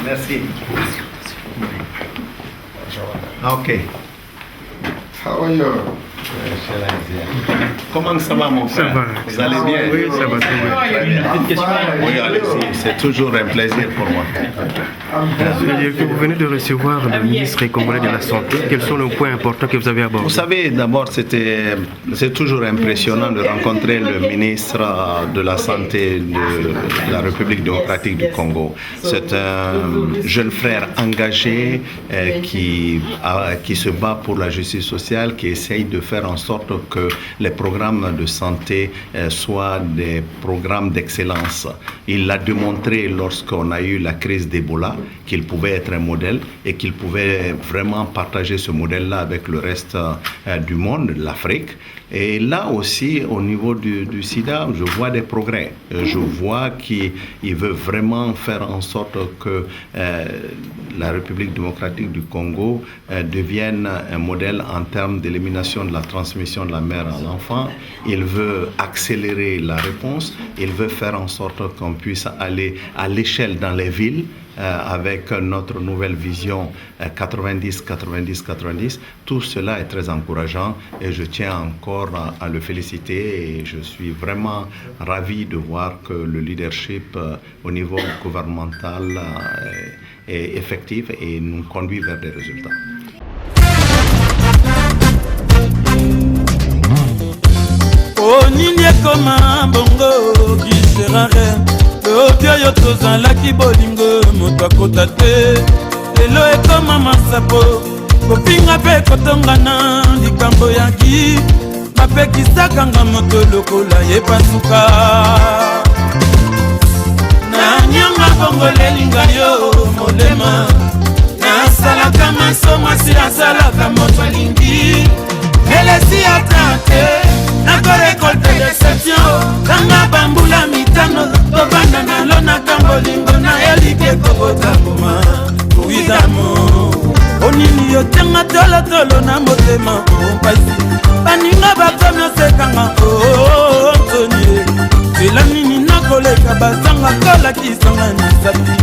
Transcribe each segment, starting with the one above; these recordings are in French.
Merci. Ok. How are you? Comment ça va, mon frère? Ça va. Vous allez bien? Oui, ça va très bien. Oui, allez-y. C'est toujours un plaisir pour moi. C'est-à-dire que vous venez de recevoir le ministre congolais de la Santé. Quels sont les points importants que vous avez abordés? Vous savez, d'abord, c'est toujours impressionnant de rencontrer le ministre de la Santé de la République démocratique du Congo. C'est un jeune frère engagé qui se bat pour la justice sociale, qui essaye de faire en sorte que les programmes de santé soient des programmes d'excellence. Il l'a démontré lorsqu'on a eu la crise d'Ebola, qu'il pouvait être un modèle et qu'il pouvait vraiment partager ce modèle-là avec le reste du monde, l'Afrique. Et là aussi, au niveau du sida, je vois des progrès. Je vois qu'il veut vraiment faire en sorte que la République démocratique du Congo devienne un modèle en termes d'élimination de la transmission de la mère à l'enfant. Il veut accélérer la réponse. Il veut faire en sorte qu'on puisse aller à l'échelle dans les villes avec notre nouvelle vision 90-90-90. Tout cela est très encourageant et je tiens encore à le féliciter et je suis vraiment ravi de voir que le leadership au niveau gouvernemental est effectif et nous conduit vers des résultats. Oyo tozalaki bolingo moto akota te lelo ekoma masapo kopinga mpe kotongana likambo yaki bapekisakanga moto lokola yepasuka nanyonga bongolelinga yo molema nasalaka maso mwasi asalaka moto alingi elesi ata te nakorekolte deception tanga bambula mitano tobanda nalo nakambolingo na elike kobota koma kuidamo onini yotenga tolotolo na motema mpasi baninga bakomi osekanga ntoni zela nini nakoleka bazanga kolakisanga misapi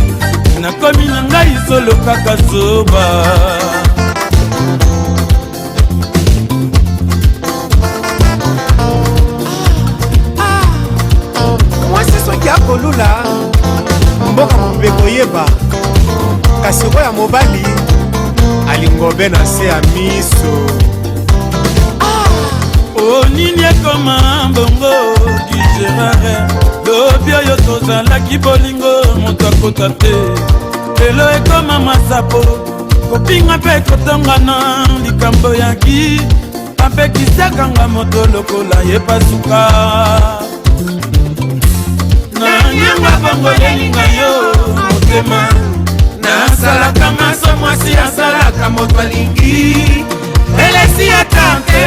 nakomi na ngai solo kaka soba kolula mboka mpe koyeba kasi oya mobali alingobe na se ya miso onini ekoma mbongo kigerare lobi oyo tozalaki bolingo moto akota te lelo ekoma masapo kopinga mpe kotongana likambo yaki apekisakanga moto lokola yepasuka nanyanga bongolelinga yo motema nasalaka maso mwasi asalaka moto alingi elesi ata te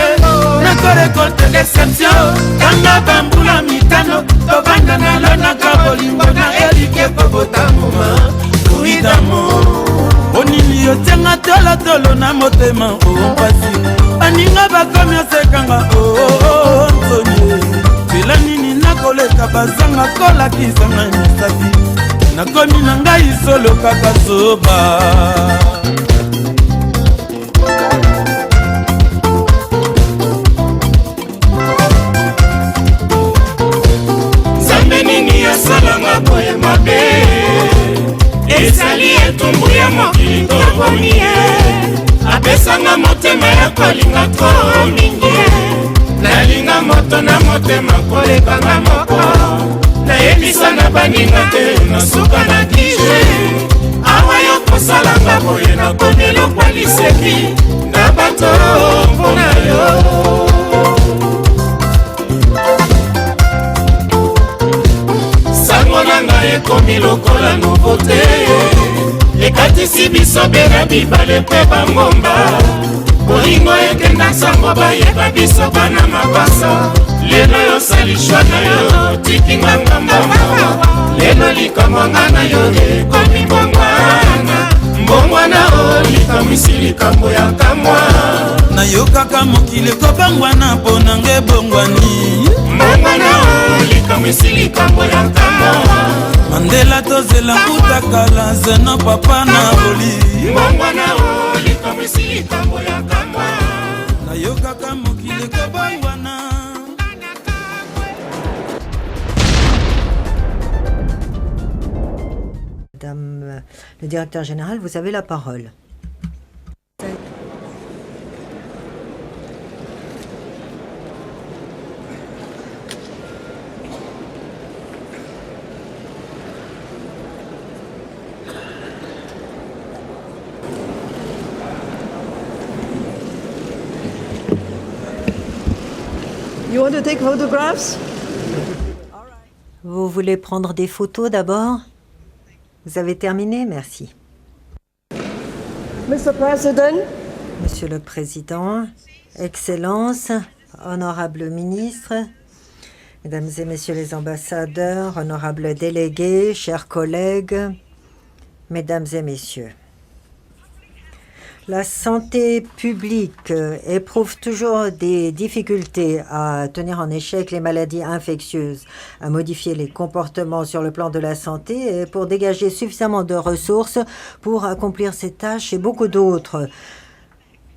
nakorekolte deception kanga bambula mitano tobanda nalonaka bolingo na elike kobota moma kuidamo onini yotenga tolotolo na motema ompasi baninga bakomi osekanga ntoni zela nini nakoleka bazanga kolakisanga misapi nakomi na ngai solo kaka soba nzambe nini asalanga boye mabe ezali etumbu ya mokili toboni ye apesanga motema ya kolinga to mingi nalinga moto na motema kolekanga moko nayebisa na baninga te nasuka na dije awa yo kosalanga boye nakomi elokwa liseki na bato mpona yo sango na ngai ekomi lokola nouveau te ekatisi biso bena bibale mpe bangomba bolingo ekenda sango bayeba biso bana mapasa lelo yosalishwa na yo tikinganga mbongo lelo likamwanga na yo ekomi mbongwana mbongwana o likamwisi likambo ya kamwa nayokaka mokili kobangwana mpo nange bongwani mbongwana o likambo esi likambo ya nkambo mandela tozela kutakala zeno papa na boli mbongwana o likambo esi likambo ya nkambo nayokaka mokili kobangwana. Madame le directeur général, vous avez la parole. You want to take photographs? Vous voulez prendre des photos d'abord? Vous avez terminé? Merci. Mr. President, Monsieur le Président, Excellences, honorables ministres, Mesdames et Messieurs les ambassadeurs, honorables délégués, chers collègues, Mesdames et Messieurs. La santé publique éprouve toujours des difficultés à tenir en échec les maladies infectieuses, à modifier les comportements sur le plan de la santé et pour dégager suffisamment de ressources pour accomplir ces tâches et beaucoup d'autres.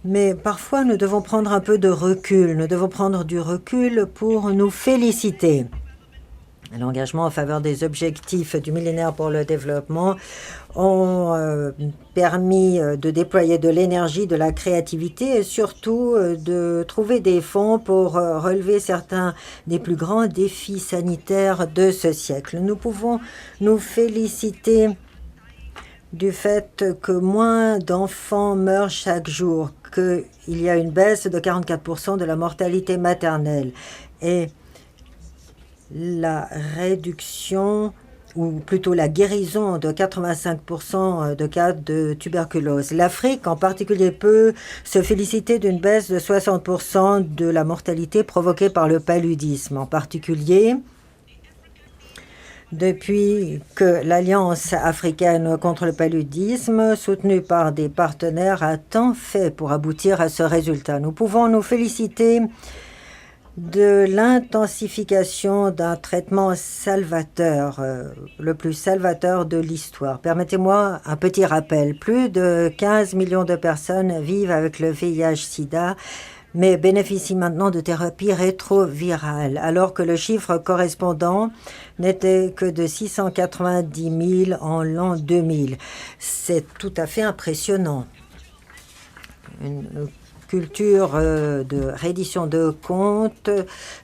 Mais parfois, nous devons prendre un peu de recul. Nous devons prendre du recul pour nous féliciter. L'engagement en faveur des objectifs du millénaire pour le développement ont permis de déployer de l'énergie, de la créativité et surtout de trouver des fonds pour relever certains des plus grands défis sanitaires de ce siècle. Nous pouvons nous féliciter du fait que moins d'enfants meurent chaque jour, qu'il y a une baisse de 44% de la mortalité maternelle et la réduction, ou plutôt la guérison de 85% de cas de tuberculose. L'Afrique en particulier peut se féliciter d'une baisse de 60% de la mortalité provoquée par le paludisme. En particulier, depuis que l'Alliance africaine contre le paludisme, soutenue par des partenaires, a tant fait pour aboutir à ce résultat. Nous pouvons nous féliciter de l'intensification d'un traitement salvateur, le plus salvateur de l'histoire. Permettez-moi un petit rappel. Plus de 15 millions de personnes vivent avec le VIH-Sida, mais bénéficient maintenant de thérapies rétrovirales, alors que le chiffre correspondant n'était que de 690 000 en l'an 2000. C'est tout à fait impressionnant. Une culture de reddition de comptes,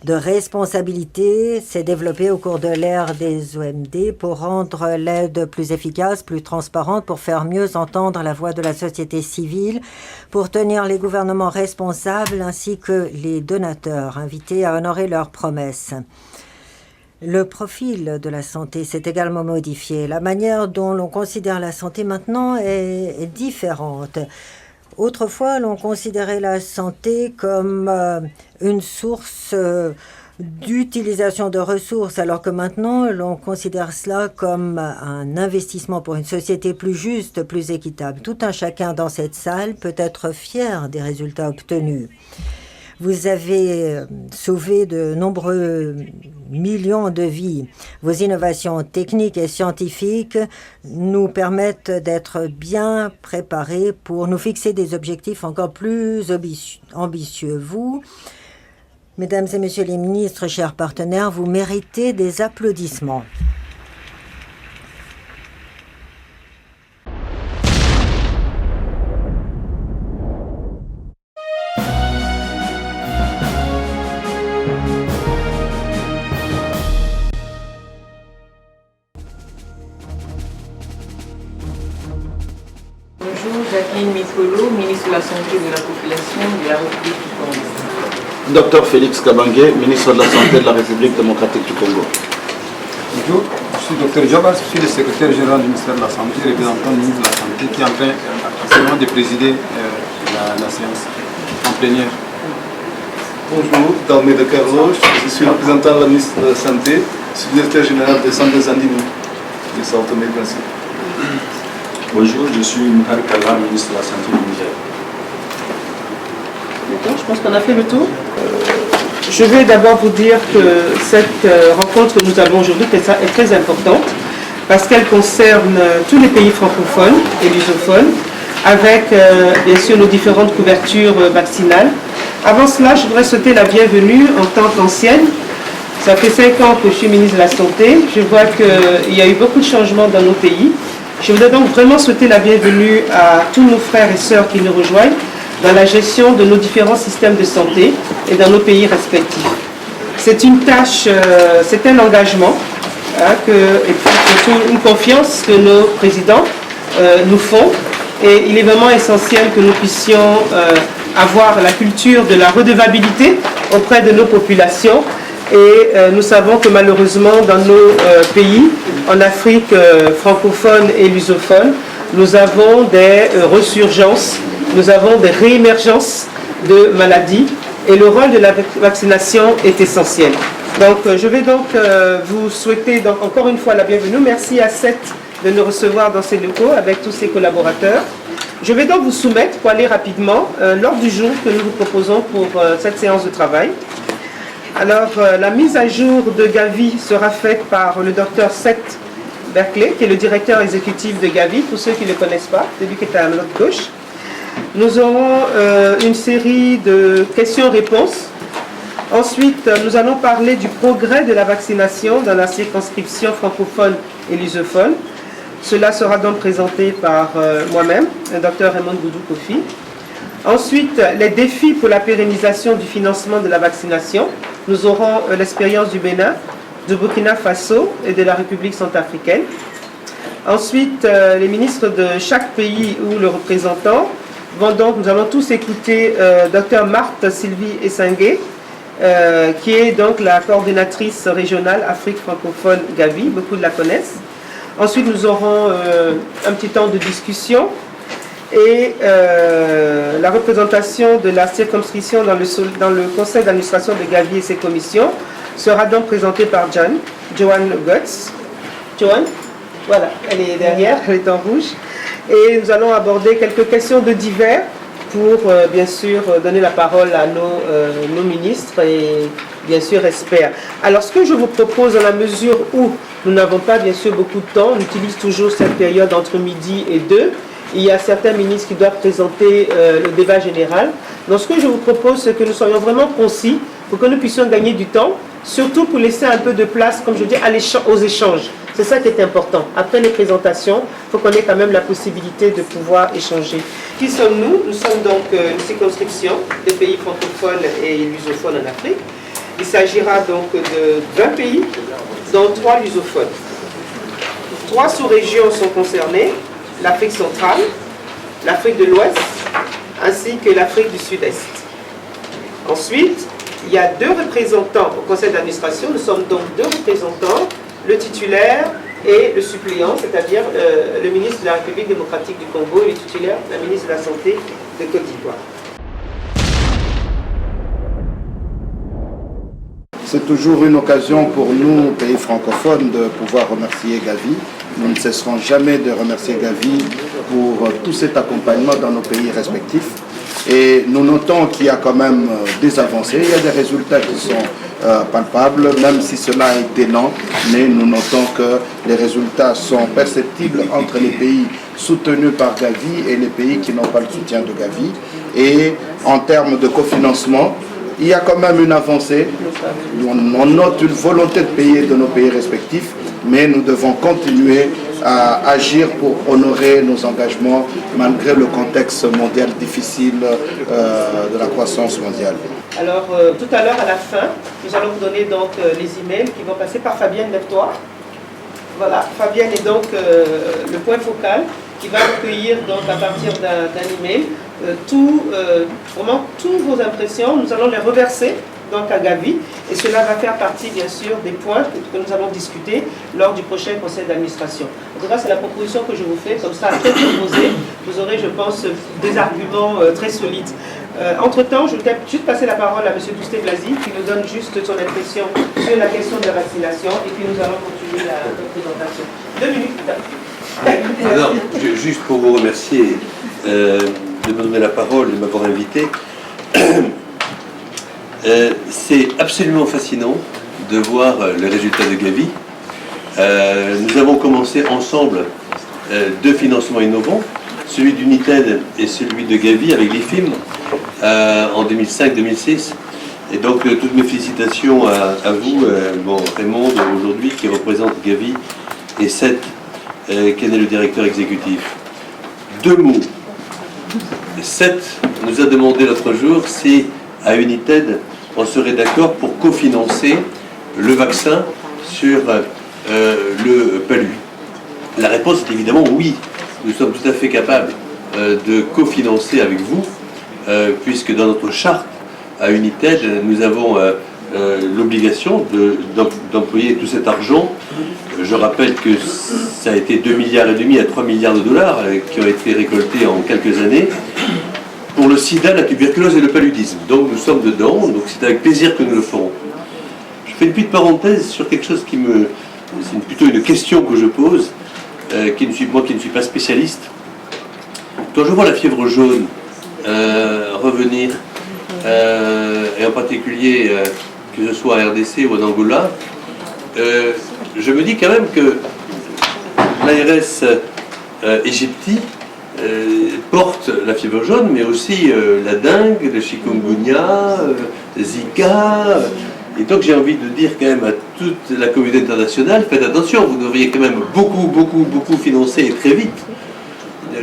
de responsabilité s'est développée au cours de l'ère des OMD pour rendre l'aide plus efficace, plus transparente, pour faire mieux entendre la voix de la société civile, pour tenir les gouvernements responsables ainsi que les donateurs invités à honorer leurs promesses. Le profil de la santé s'est également modifié. La manière dont l'on considère la santé maintenant est différente. Autrefois, l'on considérait la santé comme une source d'utilisation de ressources, alors que maintenant, l'on considère cela comme un investissement pour une société plus juste, plus équitable. Tout un chacun dans cette salle peut être fier des résultats obtenus. Vous avez sauvé de nombreux millions de vies. Vos innovations techniques et scientifiques nous permettent d'être bien préparés pour nous fixer des objectifs encore plus ambitieux. Vous, Mesdames et Messieurs les ministres, chers partenaires, vous méritez des applaudissements. Bonjour, Jacqueline Mikolo, ministre de la Santé et de la Population de la République du Congo. Docteur Félix Kabange, ministre de la Santé de la République démocratique du Congo. Bonjour, je suis Dr Jobas, je suis le secrétaire général du ministère de la Santé, représentant du ministre de la Santé qui est en train actuellement de présider la séance en plénière. Bonjour, Dalmé de Carlos, je suis représentant de la ministre de la Santé, je suis directeur général de Santé Zandibou, de Sao Tomé et Principe. Bonjour, je suis Mouhar Kalla, ministre de la Santé du Niger. D'accord, je pense qu'on a fait le tour. Je vais d'abord vous dire que cette rencontre que nous avons aujourd'hui est très importante parce qu'elle concerne tous les pays francophones et lusophones avec bien sûr nos différentes couvertures vaccinales. Avant cela, je voudrais souhaiter la bienvenue en tant qu'ancienne. Ça fait 5 ans que je suis ministre de la Santé. Je vois qu'il y a eu beaucoup de changements dans nos pays. Je voudrais donc vraiment souhaiter la bienvenue à tous nos frères et sœurs qui nous rejoignent dans la gestion de nos différents systèmes de santé et dans nos pays respectifs. C'est une tâche, c'est un engagement et surtout une confiance que nos présidents nous font. Et il est vraiment essentiel que nous puissions avoir la culture de la redevabilité auprès de nos populations. Et nous savons que malheureusement dans nos pays, en Afrique francophone et lusophone, nous avons des resurgences, nous avons des réémergences de maladies et le rôle de la vaccination est essentiel. Donc je vais donc vous souhaiter donc encore une fois la bienvenue. Merci à CET de nous recevoir dans ces locaux avec tous ses collaborateurs. Je vais donc vous soumettre, pour aller rapidement, l'ordre du jour que nous vous proposons pour cette séance de travail. Alors, la mise à jour de Gavi sera faite par le docteur Seth Berkeley, qui est le directeur exécutif de Gavi, pour ceux qui ne le connaissent pas, celui qui est à notre gauche. Nous aurons une série de questions-réponses. Ensuite, nous allons parler du progrès de la vaccination dans la circonscription francophone et lusophone. Cela sera donc présenté par moi-même, le docteur Raymond Goudou-Kofi. Ensuite, les défis pour la pérennisation du financement de la vaccination. Nous aurons l'expérience du Bénin, du Burkina Faso et de la République centrafricaine. Ensuite, les ministres de chaque pays ou le représentant vont donc, nous allons tous écouter Dr Marthe Sylvie Essangué, qui est donc la coordinatrice régionale Afrique francophone Gavi, beaucoup la connaissent. Ensuite, nous aurons un petit temps de discussion et la représentation de la circonscription dans le conseil d'administration de Gavi et ses commissions sera donc présentée par Joanne Götz. Joanne, voilà, elle est derrière, elle est en rouge. Et nous allons aborder quelques questions de divers pour bien sûr donner la parole à nos ministres et bien sûr experts. Alors ce que je vous propose, dans la mesure où nous n'avons pas bien sûr beaucoup de temps, on utilise toujours cette période entre midi et 2. Il y a certains ministres qui doivent présenter le débat général. Donc ce que je vous propose, c'est que nous soyons vraiment concis pour que nous puissions gagner du temps, surtout pour laisser un peu de place, comme je dis, aux échanges. C'est ça qui est important. Après les présentations, il faut qu'on ait quand même la possibilité de pouvoir échanger. Qui sommes-nous? Nous sommes donc une circonscription des pays francophones et lusophones en Afrique. Il s'agira donc de 20 pays, dont 3 lusophones. 3 sous-régions sont concernées, l'Afrique centrale, l'Afrique de l'Ouest, ainsi que l'Afrique du Sud-Est. Ensuite, il y a 2 représentants au conseil d'administration. Nous sommes donc 2 représentants, le titulaire et le suppléant, c'est-à-dire le ministre de la République démocratique du Congo et le titulaire, la ministre de la Santé de Côte d'Ivoire. C'est toujours une occasion pour nous, pays francophones, de pouvoir remercier Gavi. Nous ne cesserons jamais de remercier Gavi pour tout cet accompagnement dans nos pays respectifs. Et nous notons qu'il y a quand même des avancées, il y a des résultats qui sont palpables, même si cela a été lent, mais nous notons que les résultats sont perceptibles entre les pays soutenus par Gavi et les pays qui n'ont pas le soutien de Gavi. Et en termes de cofinancement, il y a quand même une avancée. On note une volonté de payer de nos pays respectifs, mais nous devons continuer à agir pour honorer nos engagements malgré le contexte mondial difficile de la croissance mondiale. Alors tout à l'heure à la fin, nous allons vous donner donc les emails qui vont passer par Fabienne Leptoir. Voilà, Fabienne est donc le point focal qui va recueillir donc à partir d'un email vraiment toutes vos impressions. Nous allons les reverser donc à Gavi et cela va faire partie bien sûr des points que nous allons discuter lors du prochain conseil d'administration. En tout cas, c'est la proposition que je vous fais, comme ça, très proposée. Vous aurez, je pense, des arguments très solides. Entre-temps, je vais juste passer la parole à M. Dousté Blasi qui nous donne juste son impression sur la question de la vaccination et puis nous allons continuer la présentation. 2 minutes. Alors, juste pour vous remercier de me donner la parole, de m'avoir invité. C'est absolument fascinant de voir le résultat de Gavi. Nous avons commencé ensemble deux financements innovants, celui d'United et celui de Gavi avec l'IFIM en 2005-2006. Et donc toutes mes félicitations à vous, Raymond, aujourd'hui, qui représente Gavi, et Seth, qui est le directeur exécutif. Deux mots. Seth nous a demandé l'autre jour si, à United, on serait d'accord pour cofinancer le vaccin sur le palu. La réponse est évidemment oui. Nous sommes tout à fait capables de cofinancer avec vous, puisque dans notre charte à United, nous avons l'obligation d'employer tout cet argent. Je rappelle que ça a été 2,5 milliards à 3 milliards de dollars qui ont été récoltés en quelques années pour le sida, la tuberculose et le paludisme. Donc nous sommes dedans, donc c'est avec plaisir que nous le ferons. Je fais une petite parenthèse sur quelque chose c'est plutôt une question que je pose, moi qui ne suis pas spécialiste. Quand je vois la fièvre jaune revenir, et en particulier que ce soit à RDC ou en Angola, je me dis quand même que l'ARS Égyptie porte la fièvre jaune, mais aussi la dengue, le chikungunya, Zika. Et donc j'ai envie de dire quand même à toute la communauté internationale, faites attention, vous devriez quand même beaucoup financer et très vite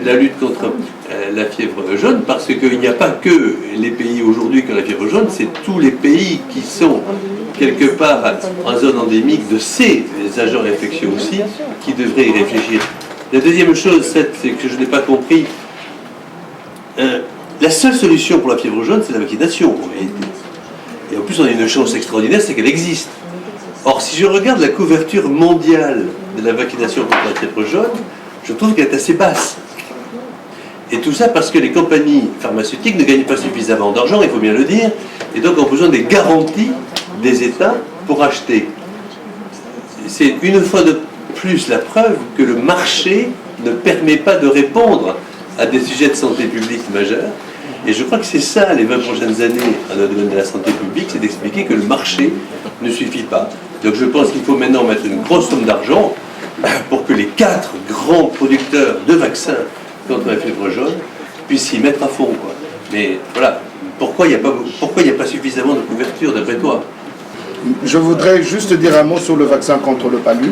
la lutte contre la fièvre jaune, parce qu'il n'y a pas que les pays aujourd'hui qui ont la fièvre jaune, c'est tous les pays qui sont quelque part en zone endémique de ces agents infectieux aussi, qui devraient y réfléchir. La deuxième chose, c'est que je n'ai pas compris, la seule solution pour la fièvre jaune, c'est la vaccination en réalité. Et en plus, on a une chance extraordinaire, c'est qu'elle existe. Or, si je regarde la couverture mondiale de la vaccination contre la fièvre jaune, je trouve qu'elle est assez basse. Et tout ça parce que les compagnies pharmaceutiques ne gagnent pas suffisamment d'argent, il faut bien le dire, et donc ont besoin des garanties des États pour acheter. C'est une fois de plus la preuve que le marché ne permet pas de répondre à des sujets de santé publique majeurs. Et je crois que c'est ça, les 20 prochaines années dans le domaine de la santé publique, c'est d'expliquer que le marché ne suffit pas. Donc je pense qu'il faut maintenant mettre une grosse somme d'argent pour que les 4 grands producteurs de vaccins contre la fièvre jaune puissent s'y mettre à fond, quoi. Mais voilà, pourquoi il n'y a pas suffisamment de couverture, d'après toi? Je voudrais juste dire un mot sur le vaccin contre le palu.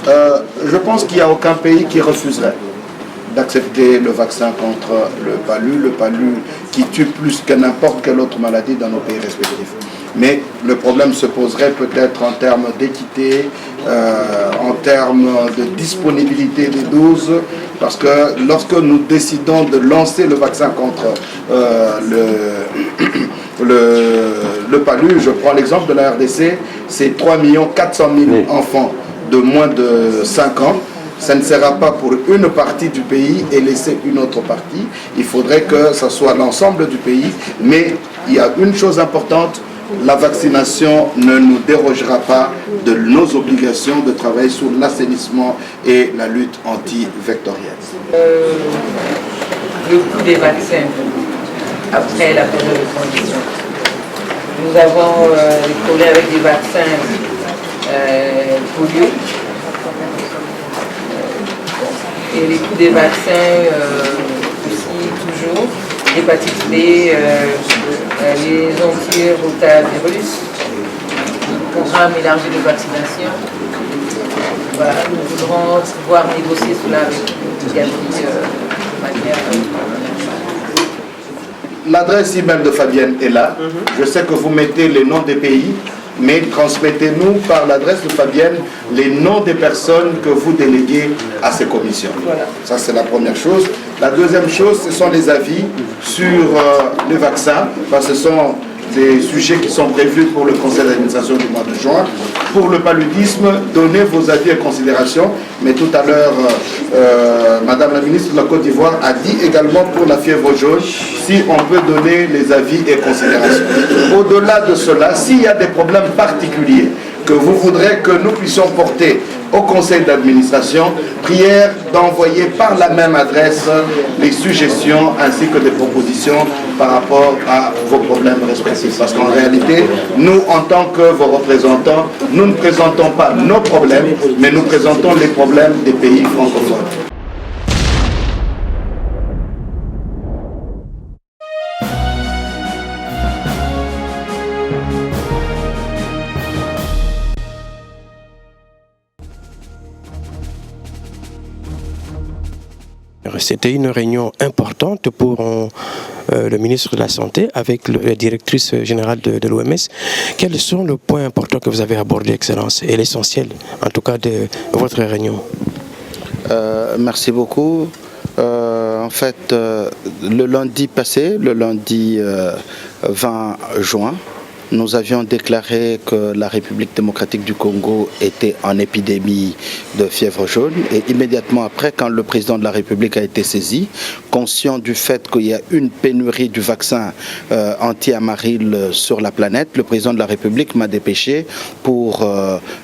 Je pense qu'il n'y a aucun pays qui refuserait d'accepter le vaccin contre le palu qui tue plus que n'importe quelle autre maladie dans nos pays respectifs. Mais le problème se poserait peut-être en termes d'équité, en termes de disponibilité des doses, parce que lorsque nous décidons de lancer le vaccin contre le palu, je prends l'exemple de la RDC, c'est 3 400 000 enfants de moins de 5 ans. Ça ne sera pas pour une partie du pays et laisser une autre partie. Il faudrait que ça soit l'ensemble du pays. Mais il y a une chose importante, la vaccination ne nous dérogera pas de nos obligations de travailler sur l'assainissement et la lutte anti-vectorielle. Le coût des vaccins après la période de transition. Nous avons des problèmes avec des vaccins polio. Et les coûts des vaccins aussi toujours, l'hépatite B, les antirotavirus, le programme élargi de vaccination. Voilà, nous voudrons pouvoir négocier cela avec Gavi de manière... L'adresse email de Fabienne est là. Je sais que vous mettez les noms des pays, mais transmettez-nous par l'adresse de Fabienne les noms des personnes que vous déléguez à ces commissions. Voilà. Ça, c'est la première chose. La deuxième chose, ce sont les avis sur les vaccins, parce que ce sont des sujets qui sont prévus pour le conseil d'administration du mois de juin. Pour le paludisme, donnez vos avis et considérations. Mais tout à l'heure, Madame la ministre de la Côte d'Ivoire a dit également pour la fièvre jaune, si on peut donner les avis et considérations. Au-delà de cela, s'il y a des problèmes particuliers, que vous voudrez que nous puissions porter au conseil d'administration, prière d'envoyer par la même adresse les suggestions ainsi que des propositions par rapport à vos problèmes respectifs. Parce qu'en réalité, nous, en tant que vos représentants, nous ne présentons pas nos problèmes, mais nous présentons les problèmes des pays francophones. C'était une réunion importante pour le ministre de la Santé avec la directrice générale de l'OMS. Quels sont les points importants que vous avez abordés, Excellence, et l'essentiel, en tout cas, de votre réunion? Merci beaucoup. En fait, le lundi passé, le lundi 20 juin, nous avions déclaré que la République démocratique du Congo était en épidémie de fièvre jaune et immédiatement après, quand le président de la République a été saisi, conscient du fait qu'il y a une pénurie du vaccin anti-amaril sur la planète, le président de la République m'a dépêché pour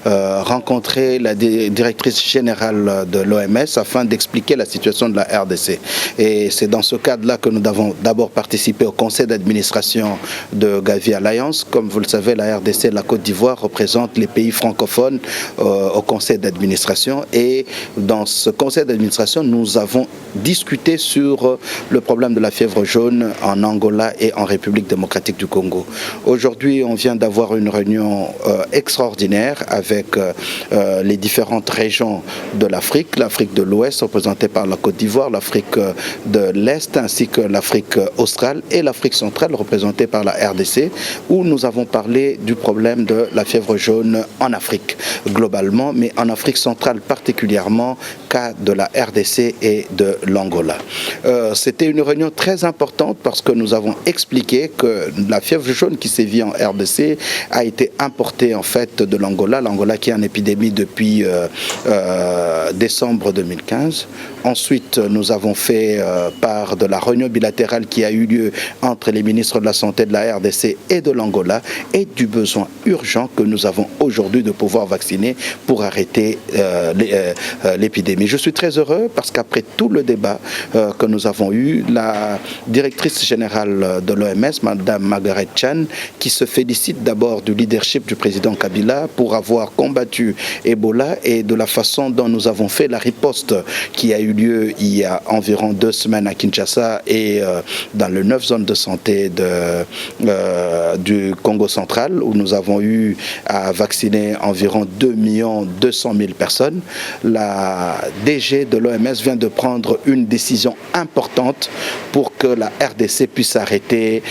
rencontrer la directrice générale de l'OMS afin d'expliquer la situation de la RDC. Et c'est dans ce cadre-là que nous avons d'abord participé au conseil d'administration de Gavi Alliance. Comme vous le savez, la RDC et la Côte d'Ivoire représentent les pays francophones au conseil d'administration. Et dans ce conseil d'administration, nous avons discuté sur le problème de la fièvre jaune en Angola et en République démocratique du Congo. Aujourd'hui, on vient d'avoir une réunion extraordinaire avec les différentes régions de l'Afrique, l'Afrique de l'Ouest représentée par la Côte d'Ivoire, l'Afrique de l'Est ainsi que l'Afrique australe et l'Afrique centrale représentée par la RDC, où nous avons parlé du problème de la fièvre jaune en Afrique globalement, mais en Afrique centrale particulièrement, cas de la RDC et de l'Angola. C'était une réunion très importante parce que nous avons expliqué que la fièvre jaune qui sévit en RDC a été importée en fait de l'Angola, l'Angola qui est en épidémie depuis décembre 2015. Ensuite, nous avons fait part de la réunion bilatérale qui a eu lieu entre les ministres de la Santé de la RDC et de l'Angola et du besoin urgent que nous avons aujourd'hui de pouvoir vacciner pour arrêter l'épidémie. Je suis très heureux parce qu'après tout le débat que nous avons eu, la directrice générale de l'OMS, Mme Margaret Chan, qui se félicite d'abord du leadership du président Kabila pour avoir combattu Ebola et de la façon dont nous avons fait la riposte qui a eu lieu il y a environ 2 semaines à Kinshasa et dans les 9 zones de santé du Congo central où nous avons eu à vacciner environ 2 200 000 personnes. La DG de l'OMS vient de prendre une décision importante pour que la RDC puisse arrêter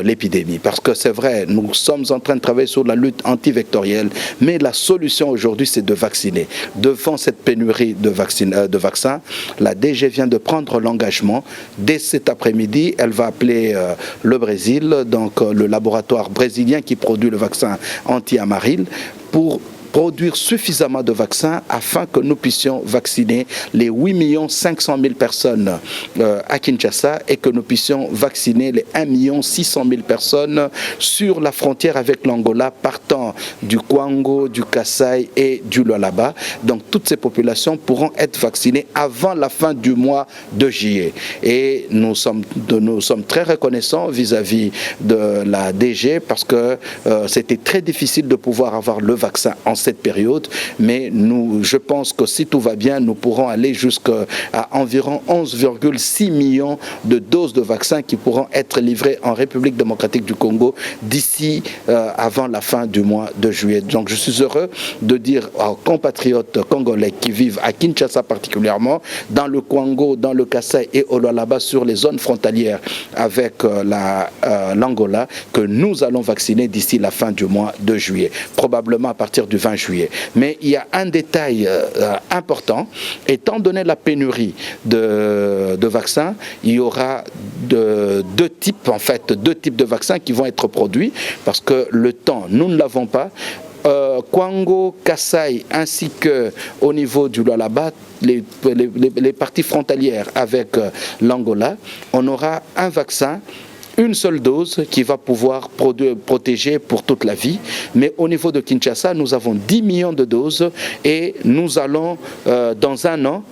l'épidémie. Parce que c'est vrai, nous sommes en train de travailler sur la lutte antivectorielle, mais la solution aujourd'hui c'est de vacciner. Devant cette pénurie de vaccins, la DG vient de prendre l'engagement. Dès cet après-midi, elle va appeler le Brésil, donc le laboratoire brésilien qui produit le vaccin anti-amaril, pour produire suffisamment de vaccins afin que nous puissions vacciner les 8 500 000 personnes à Kinshasa et que nous puissions vacciner les 1 600 000 personnes sur la frontière avec l'Angola partant du Kwango, du Kasaï et du Lualaba. Donc toutes ces populations pourront être vaccinées avant la fin du mois de juillet. Et nous sommes très reconnaissants vis-à-vis de la DG parce que c'était très difficile de pouvoir avoir le vaccin en cette période, mais je pense que si tout va bien, nous pourrons aller jusqu'à environ 11,6 millions de doses de vaccins qui pourront être livrées en République démocratique du Congo d'ici avant la fin du mois de juillet. Donc je suis heureux de dire aux compatriotes congolais qui vivent à Kinshasa particulièrement, dans le Kwango, dans le Kasaï et au Lualaba sur les zones frontalières avec l'Angola, que nous allons vacciner d'ici la fin du mois de juillet, probablement à partir du 20 juillet. Mais il y a un détail important, étant donné la pénurie de vaccins, il y aura deux types de vaccins qui vont être produits, parce que le temps, nous ne l'avons pas. Kwango, Kasaï, ainsi qu'au niveau du Lualaba, les parties frontalières avec l'Angola, on aura un vaccin une seule dose qui va pouvoir protéger pour toute la vie. Mais au niveau de Kinshasa, nous avons 10 millions de doses et nous allons, dans un an,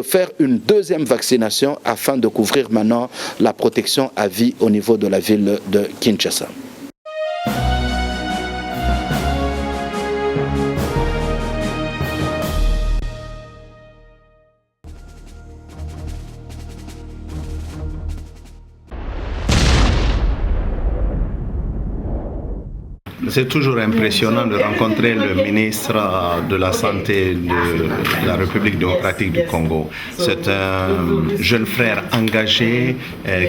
faire une deuxième vaccination afin de couvrir maintenant la protection à vie au niveau de la ville de Kinshasa. C'est toujours impressionnant de rencontrer le ministre de la Santé de la République démocratique du Congo. C'est un jeune frère engagé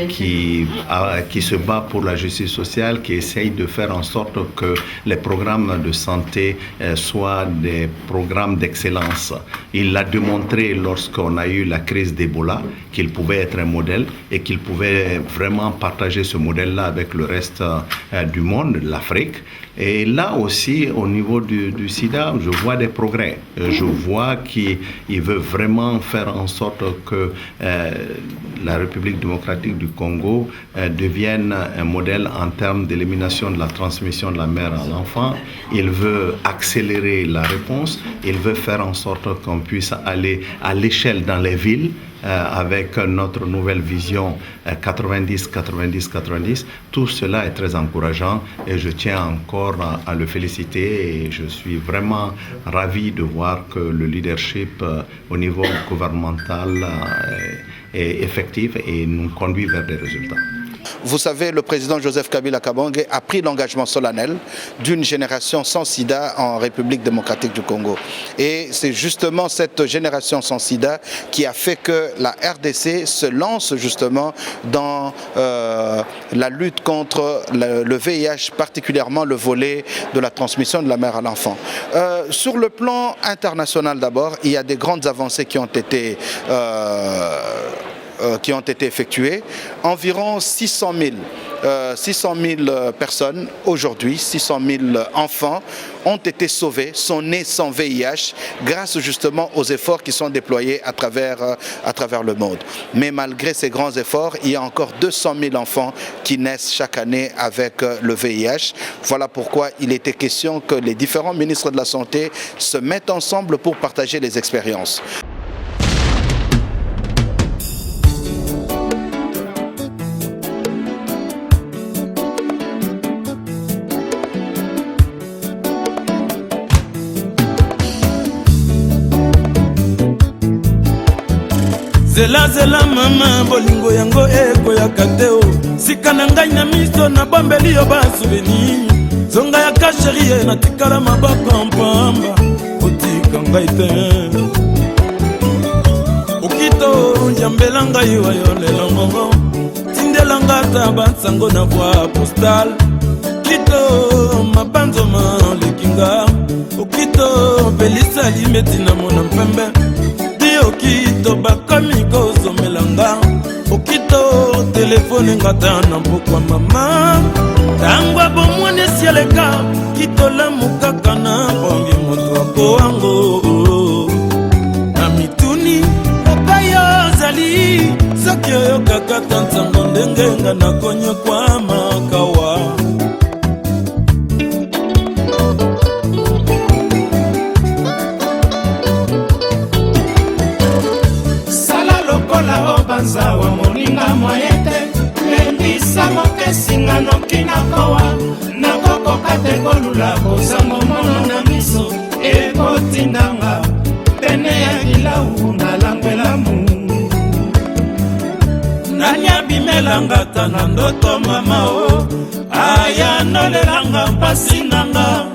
qui se bat pour la justice sociale, qui essaye de faire en sorte que les programmes de santé soient des programmes d'excellence. Il l'a démontré lorsqu'on a eu la crise d'Ebola, qu'il pouvait être un modèle et qu'il pouvait vraiment partager ce modèle-là avec le reste du monde, l'Afrique. Et là aussi, au niveau du sida, je vois des progrès. Je vois qu'il veut vraiment faire en sorte que la République démocratique du Congo devienne un modèle en termes d'élimination de la transmission de la mère à l'enfant. Il veut accélérer la réponse. Il veut faire en sorte qu'on puisse aller à l'échelle dans les villes, avec notre nouvelle vision 90-90-90. Tout cela est très encourageant et je tiens encore à le féliciter et je suis vraiment ravi de voir que le leadership au niveau gouvernemental est effectif et nous conduit vers des résultats. Vous savez, le président Joseph Kabila Kabange a pris l'engagement solennel d'une génération sans sida en République démocratique du Congo. Et c'est justement cette génération sans sida qui a fait que la RDC se lance justement dans la lutte contre le VIH, particulièrement le volet de la transmission de la mère à l'enfant. Sur le plan international d'abord, il y a des grandes avancées qui ont été effectuées. Environ 600 000 personnes aujourd'hui, 600 000 enfants ont été sauvés, sont nés sans VIH grâce justement aux efforts qui sont déployés à travers le monde. Mais malgré ces grands efforts, il y a encore 200 000 enfants qui naissent chaque année avec le VIH. Voilà pourquoi il était question que les différents ministres de la Santé se mettent ensemble pour partager les expériences. Zela zela mama bolingo yango ekoyaka te o sika na ngai na miso na bombeli yo ba souvenir zonga ya kasherie na tikala maboko mpamba otika ngai te okito njambela ngai wayo lelo ngongo tindela ngata bansango na voie postale kito mabanzo malekinga okito belisa limeti na mona mpembe okito bakomi kozomelanga okito telefone ngata na mbokwa mama tangwa bomwani esialeka kitolamu na bongi moto akoango na mituni epayo ozali soki oyokaka tansango ndenge nga nakonyo kwa makawa banzawa moninga moyete lembisa mokesinga noki nakowa nakokoka te kolula kozango mono na miso ekotindanga pene ya kilau nalangwelamu nani abimelanga ta na ndoto mama o aya nolelanga mpasi nanga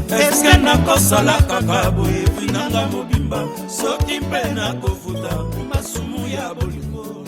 eske nakosala kaka boye vinanga mobimba soki mpe nakofuta masumu ya bolingo